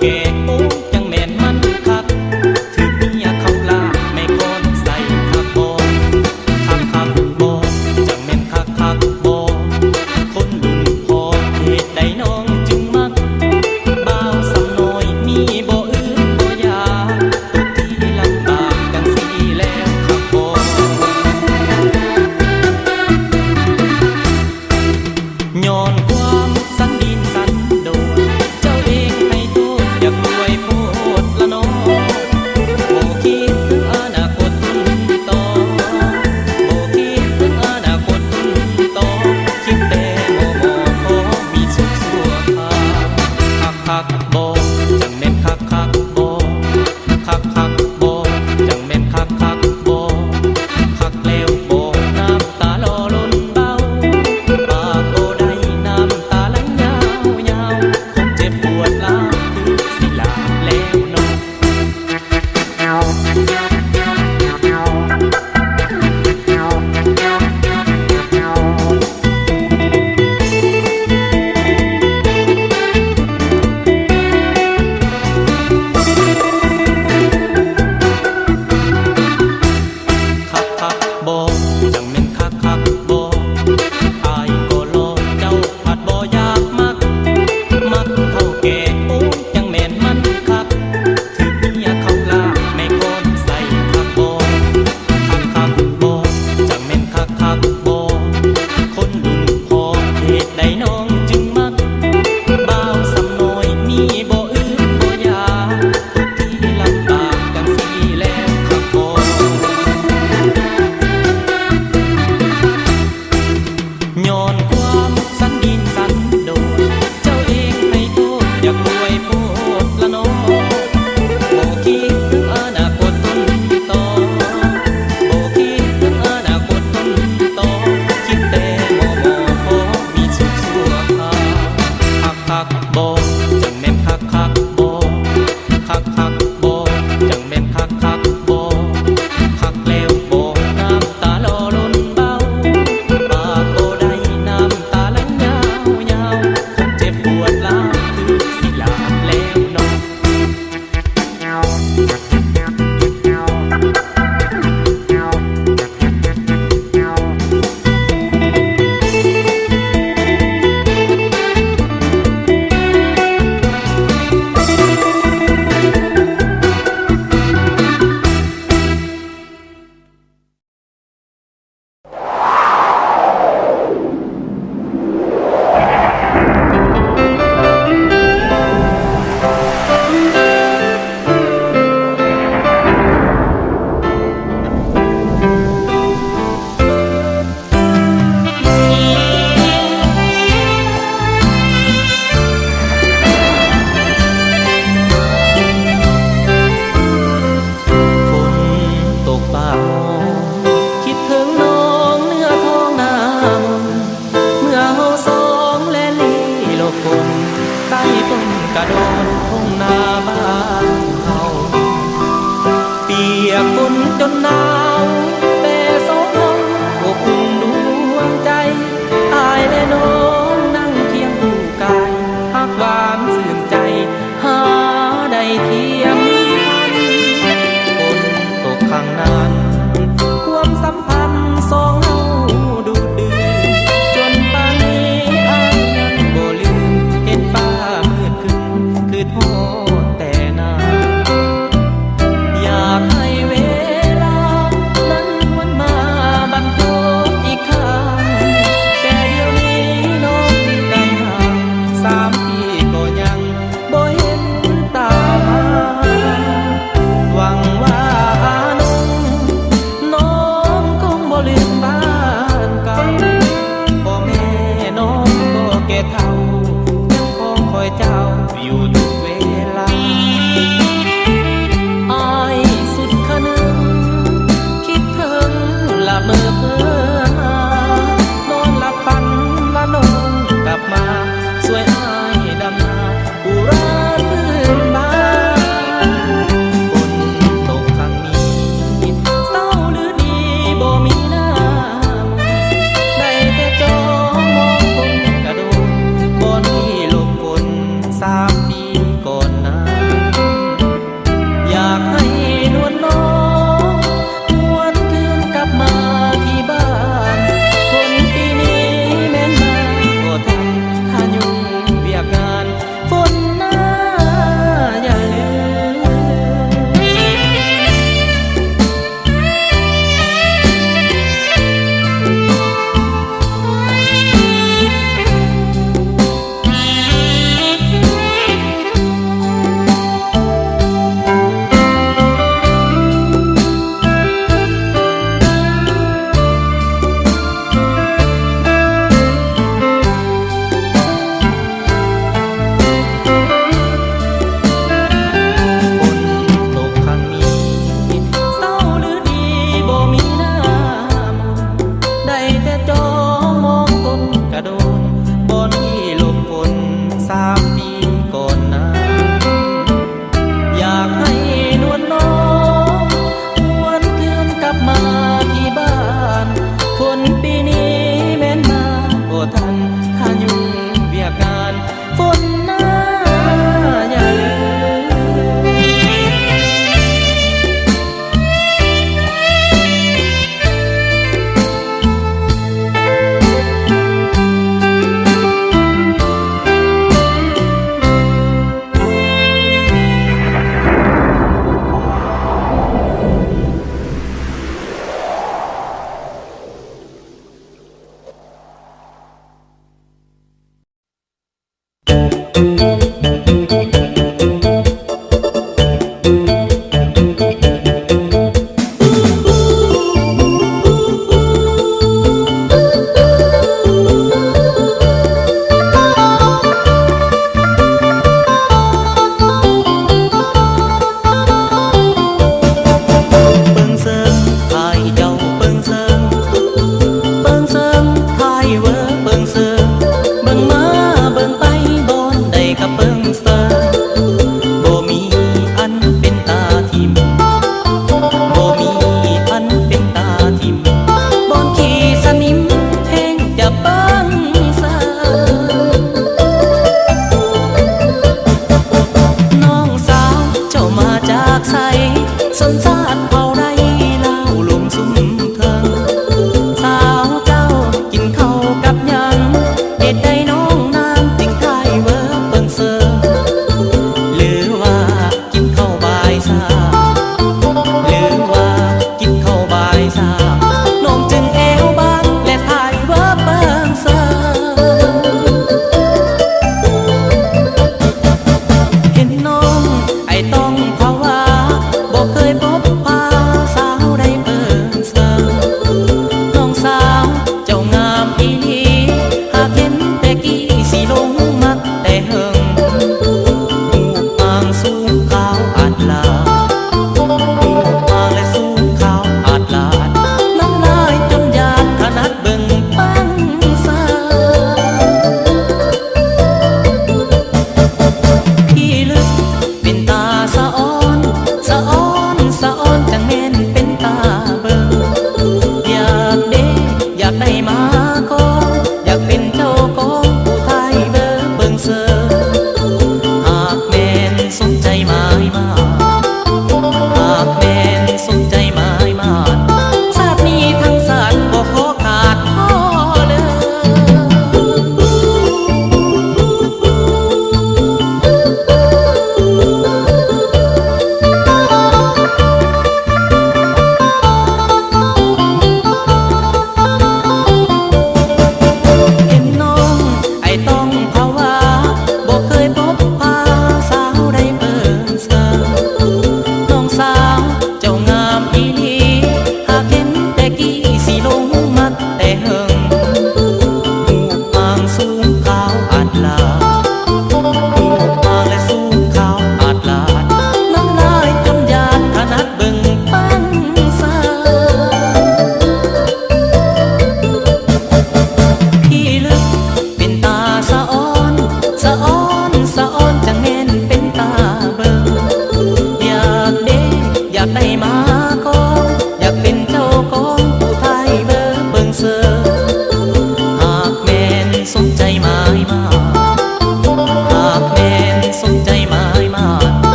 แก่ปูจังแม่นมันคักถือเมียเขาลาไม่คน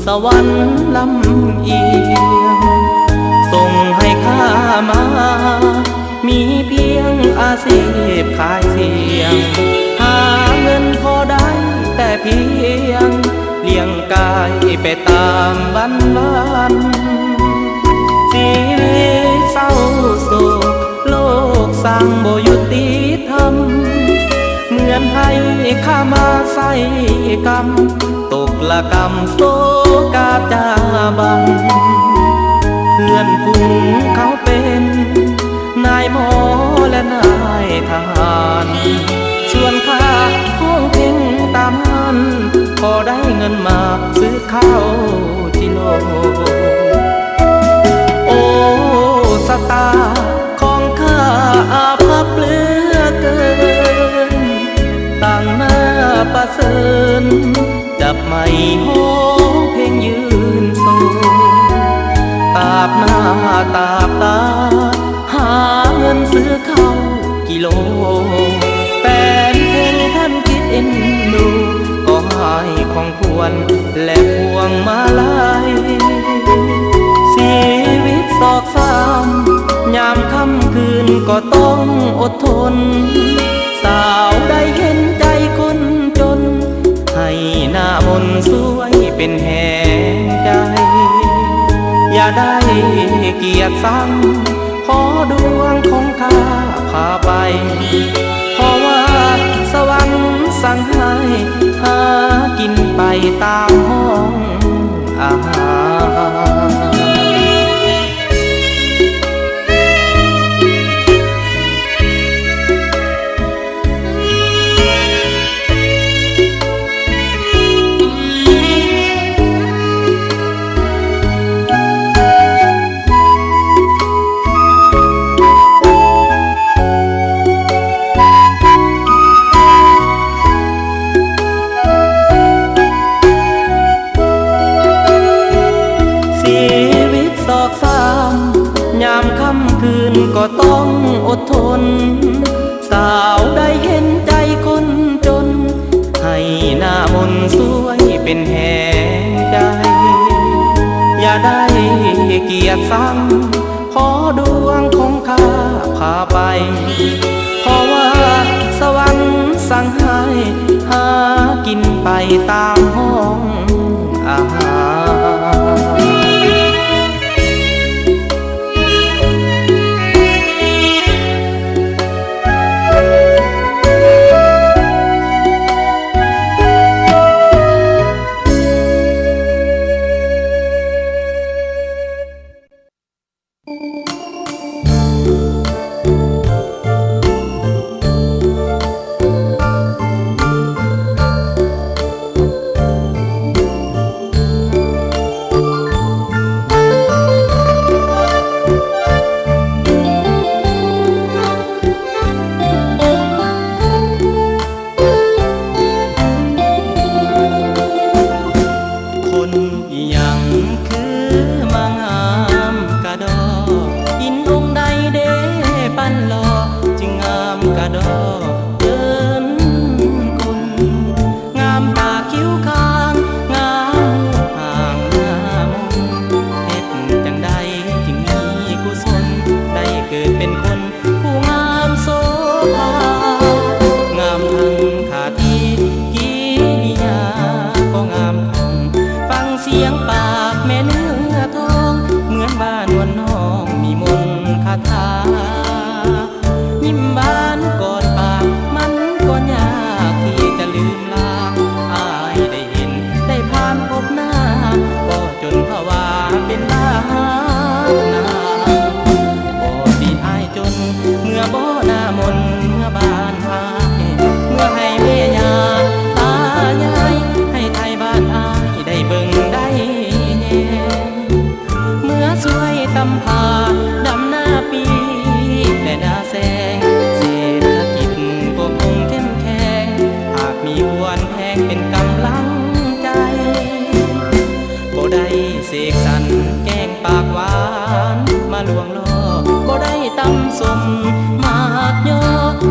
สวรรค์ลำเอียงส่งให้ข้ามามีเพียงอาชีพขายเสียงหาเงินพอได้แต่เพียงเลี้ยงกายไปตามวันชีวิตเศร้าโศกโลกสร้างบ่ยุติธรรมเหมือนให้ข้ามาใส่กรรมตกละกรรมโศกาจาบังเพื่อนฝูงเขาเป็นนายหมอและนายทหารชวนข้าห้องเพ่งตามหันพอได้เงินมาซื้อข้าวกิโลโอ้สตาของข้าอาภัพเหลือเกินต่างหน้าประเสริญจับไม่ห้องเพ่งยืนโซตาบหน้าตาบตาหาเงินซื้อข้าวกิโลแฟนเพลงท่านคิดเอ็นดูก็ให้ของควรและพวงมาลัยชีวิตศอกซ้ำยามค่ำคืนก็ต้องอดทนสาวได้เห็นใจคนจนให้หน้ามนสวยเป็นแห่งใจอย่าได้เกียรติซ้ำขอดวงของข้าพาไปเพราะว่าสวรรค์สั่งให้หากินไปตามห้องอาหารยามค่ำคืนก็ต้องอดทนสาวได้เห็นใจคนจนให้หน้ามนสวยเป็นแห่งใจอย่าได้เกียรติซ้ำขอดวงของข้าพาไปเพราะว่าสวรรค์สั่งให้หากินไปตามห้องอาหาร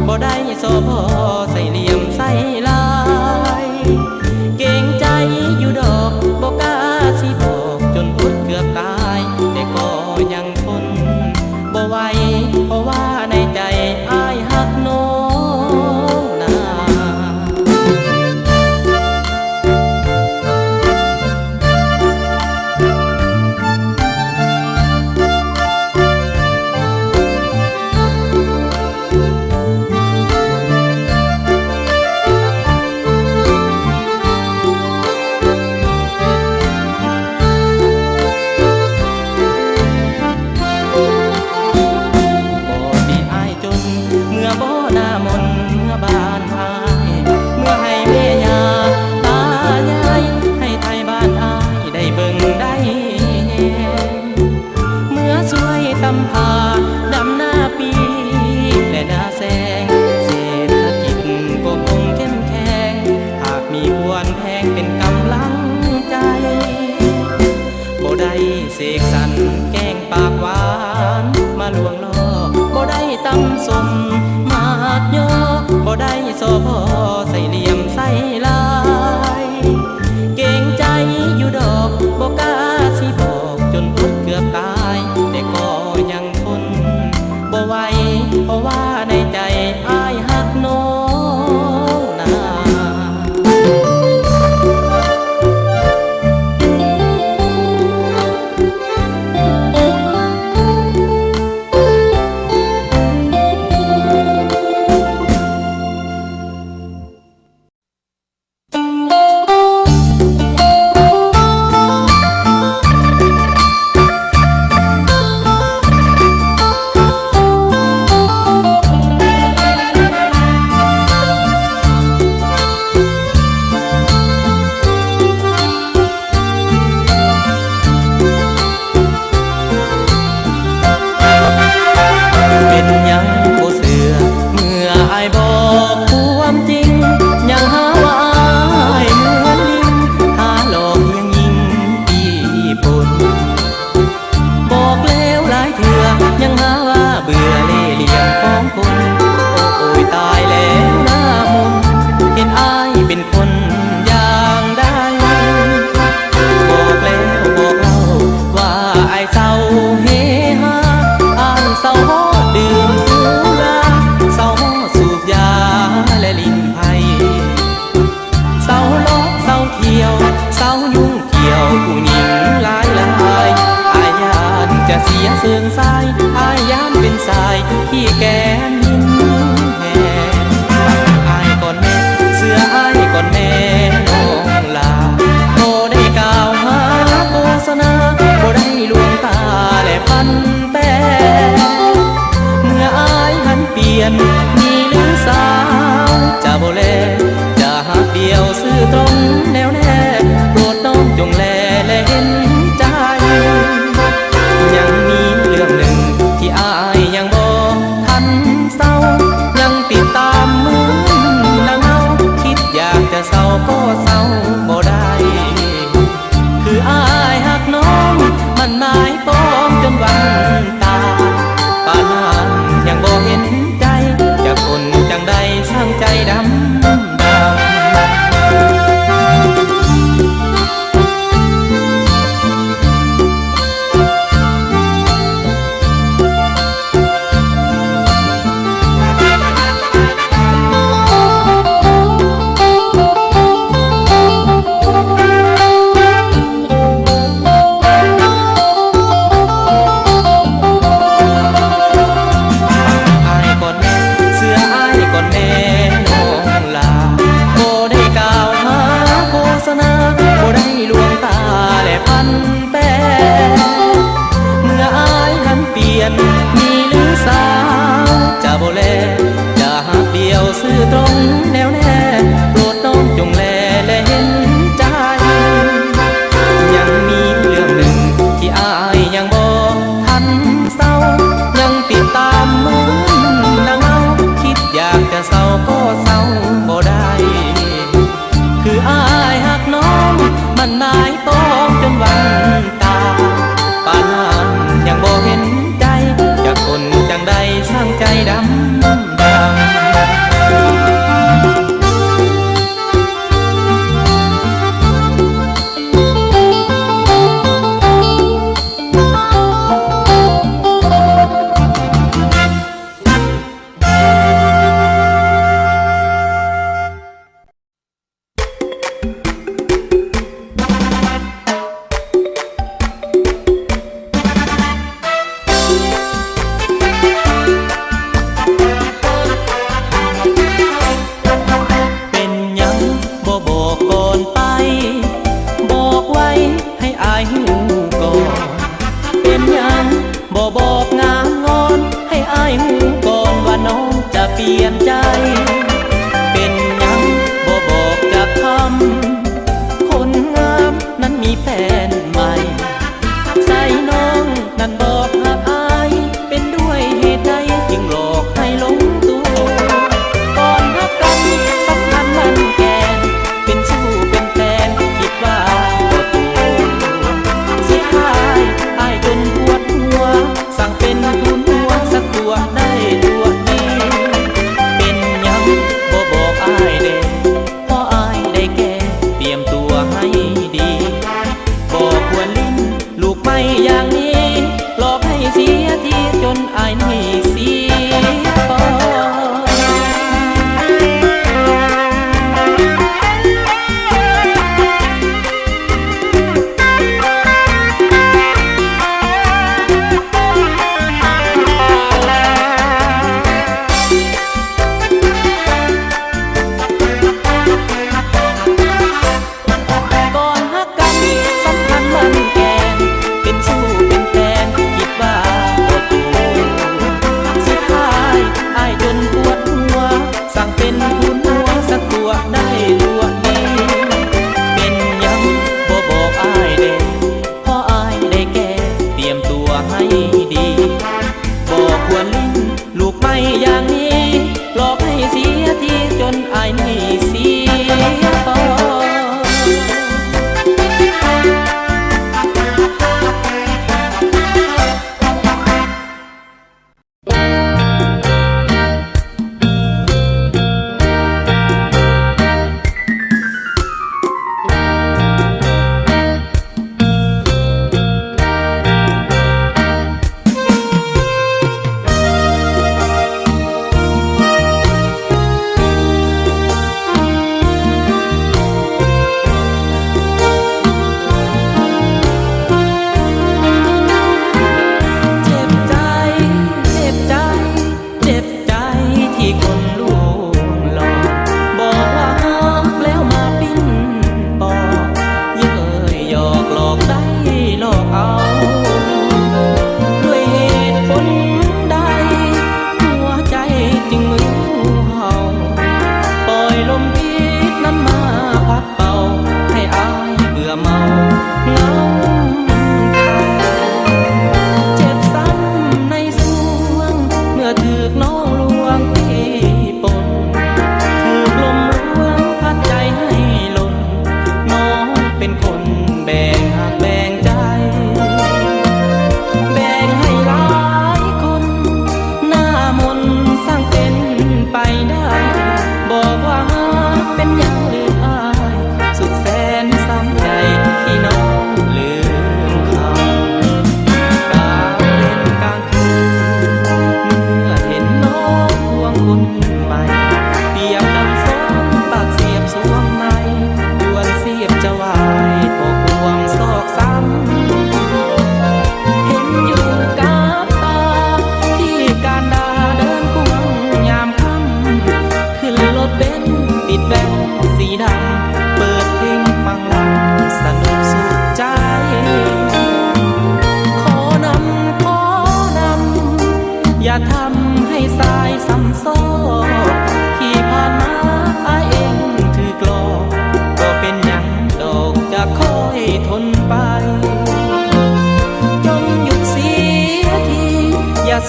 บ่ได้โซพอใส่เหลี่ยมใส่ลายเก่งใจอยู่ดอกบ่กล้า เสกสรรแกงปากหวานมาลวงล่อบ่ได้ตำสมมากย่อบ่ได้โซพอใส่เหลี่ยมใส่ลายเก่งใจอยู่ดอกบ่กล้าสิบอกจนอดเกือบตายแต่ก็ยังทนบ่ไหวเพราะว่าในใจอ้ายหักน้องนา เ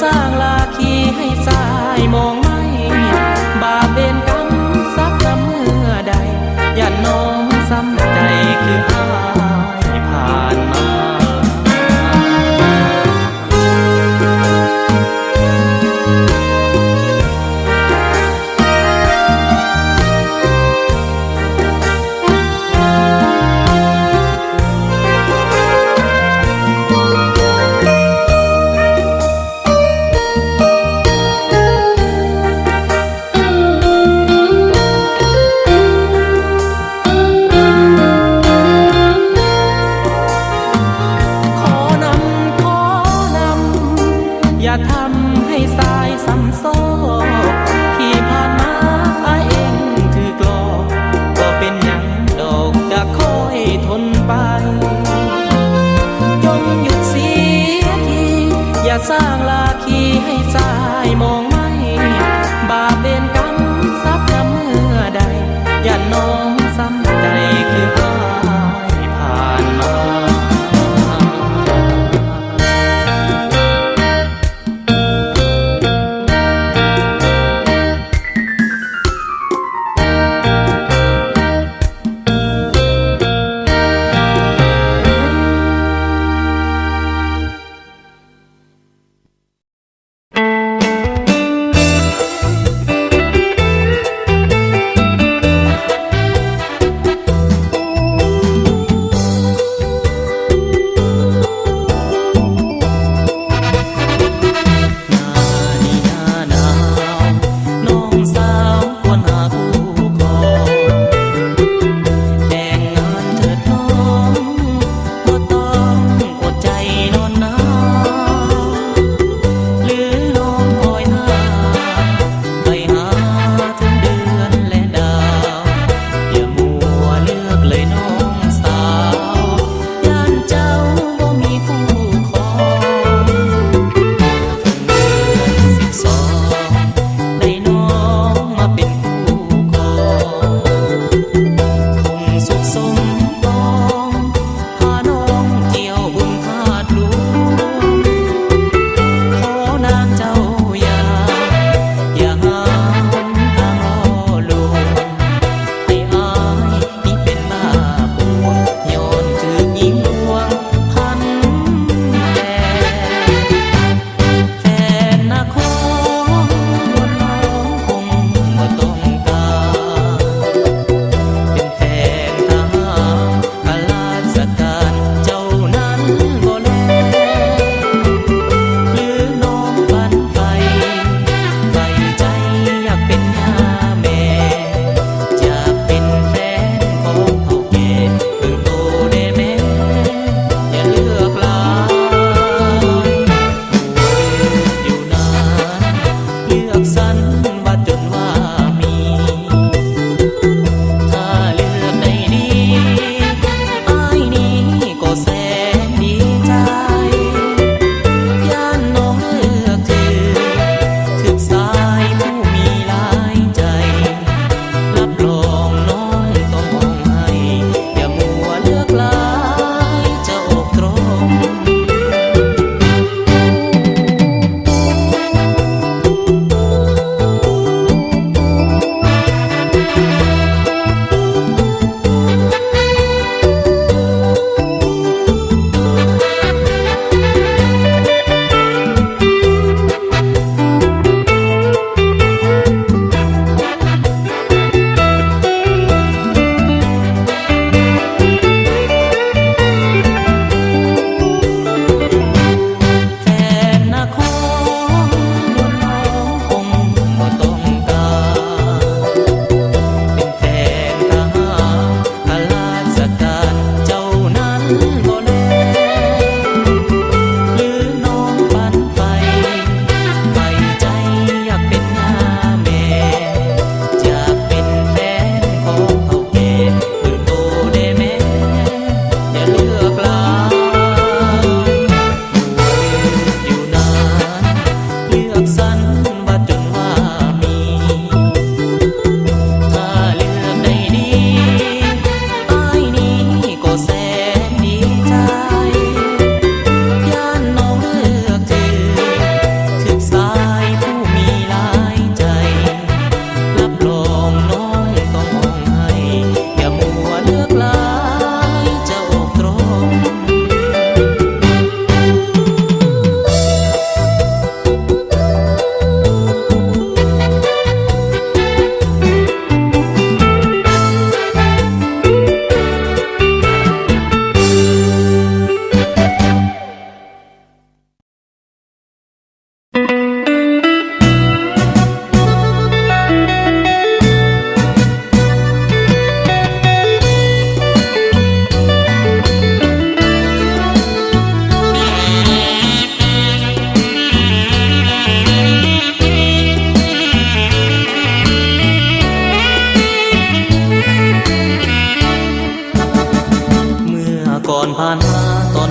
สร้างลาคีให้สายมองไม่บาปเวรกรรมสักกรรมเมื่อใดอย่าน้องซ้ำใจคืออายผ่านมา ขอนำอย่าทำให้สายซ้ำซ้อที่ผ่านมาอายเองถือกลอกก็เป็นหยังดอกจะคอยทนไปจงหยุดเสียทีอย่าสร้างลาคีให้สายมองไม่บาปเวรกรรมสักกรรมเมื่อใดอย่าน้องซ้ำใจคืออายผ่านมา เ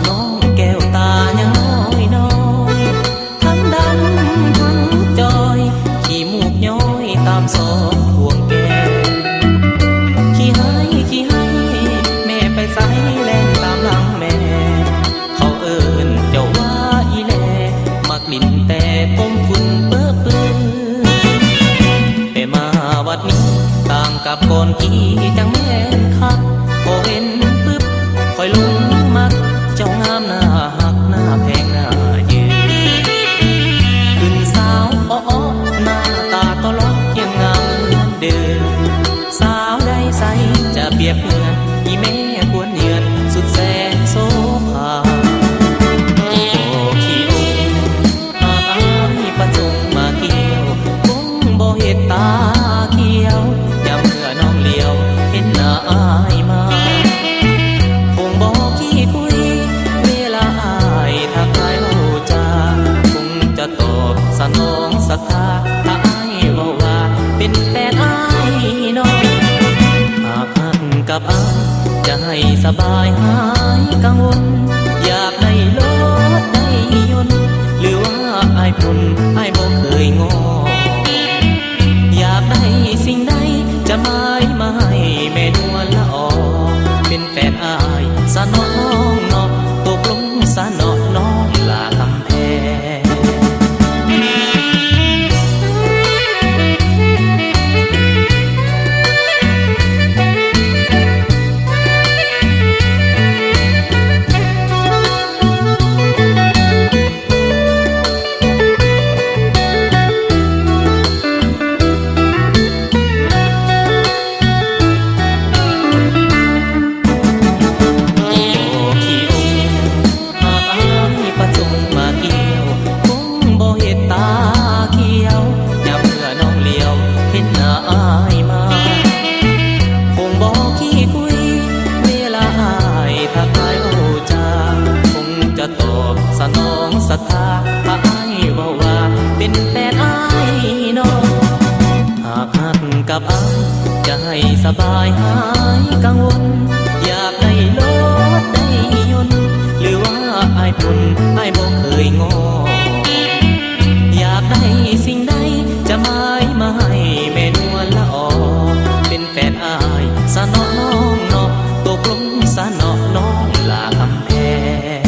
น้องแก้วตายังน้อยน้อยทั้งดำทั้งจอยขี้มูกย้อยตามสองพวงแก้วขี้ให้แม่ไปใส่แล่นตามหลังแม่เขาเอิ้นเจ้าว่าอีแลมักลิ้นแต่ผมฝุ่นเปื้อเปื้อนแต่มาวัดนี้ต่างกับก่อนพี่จังแม่นคักพอเห็นปึ๊บคอยลงมักเจ้างามหน้าหักหน้าแพงหน้ายืนขึ้นสาวอ้อหน้าตาตลกยังงามเหมือนเดิมสาวใดใสจะเปรียบเหมือนอีแม่ควรเยือนสุดแสนโสภาโอ้ขี้อุ่นหากอายประจงมาเกี่ยวคงบ่เห็นตาเขียวยามเมื่อน้องเลี้ยวเห็นหน้าอายมาคงบ่ขี้คุยเวลาอายทักทายเว้าจาคงจะตอบสนองศรัทธาถ้าอายเว้าว่าเป็นแฟนอายน้องหากหักกับอายจะให้สบายหายกังวลอยากได้รถได้ยนต์หรือว่าอายพลอายบ่เคยงออยากได้สิ่งใดจะหมายมาให้แม่นวลละออเป็นแฟนอายสะน้องเนาะตกลงสะเนาะน้องลาคำแพงสนองศรัทธาถ้าอายเว้าว่าเป็นแฟนอายน้องหากหักกับอายจะให้สบายหายกังวลอยากได้รถได้ยนต์หรือว่าอายพลอายบ่เคยงออยากได้สิ่งใดจะหมายมาให้แม่นวลละออเป็นแฟนอายสะเนาะน้องเนาะตกลงสะเนาะน้องลาคำแพง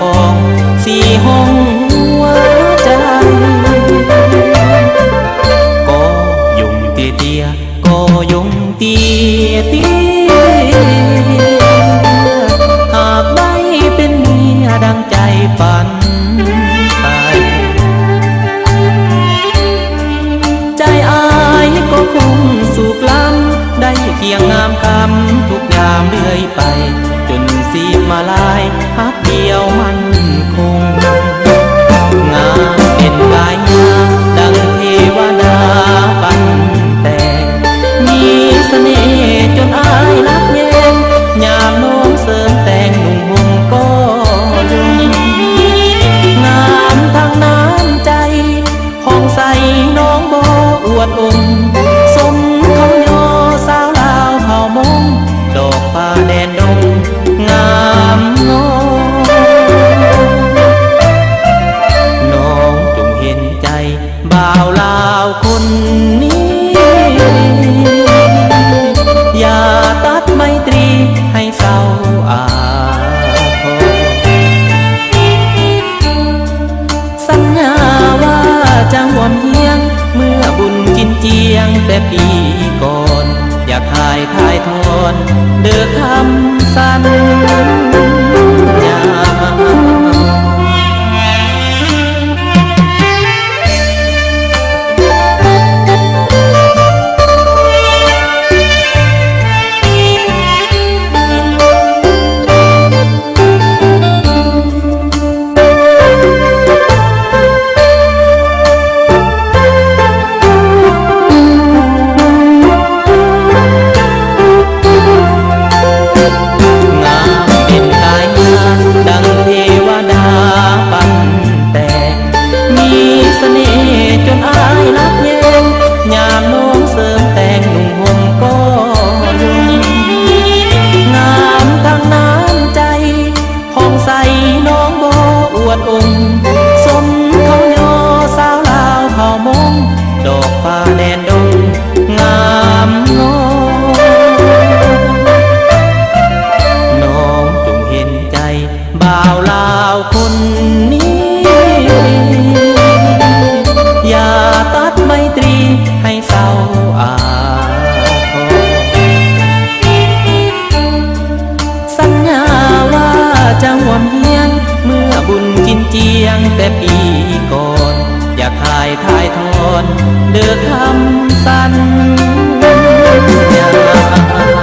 ของสี่ห้องหัวใจก็ยงเตี้ยเตี้ยก็ยงเตี้ยเตี้ยหากได้เป็นเมียดังใจฝันไปใจอายก็คงสุขล้ำได้เคียงงามคำทุกยามเรื่อยไปจนสีมาลายฮักเดียวมันคงงามเป็นกายงามดังเทวดาปันแต่มีเสน่ห์จนอายรักแยงยามน้องเสริมแต่งหนุ่มห่มก็ลุงงามทางน้ำใจผ่องใสน้องบ่อวดองค์สมเขายอสาวลาวเผ่ามงดอกฟ้าแดนดงงามงน้องจงเห็นใจบ่าวลาวคนนี้อย่าตัดไมตรีให้เศร้าอาพรสัญญาว่าจะหวมเฮียงเมื่อบุญกินเจียงแต่ปีก่อนอยากถ่ายทอนเด้อคำสัญญาเสน่ห์จนอายรักแยงยามน้องเสริมแต่งหนุ่มห่มก็ลุงงามทางน้ำใจผ่องใสน้องบ่อวดองค์สมเขายอสาวลาวเผ่ามงดอกฟ้าแดนดงงามงน้องจงเห็นใจบ่าวลาวคนนี้อย่าตัดไมตรีให้เศร้าอาพรสัญญาว่าจะหวมเฮียงเมื่อบุญกินเจียงแต่ปีก่อนอยากถ่ายทอนเด้อคำสัญญา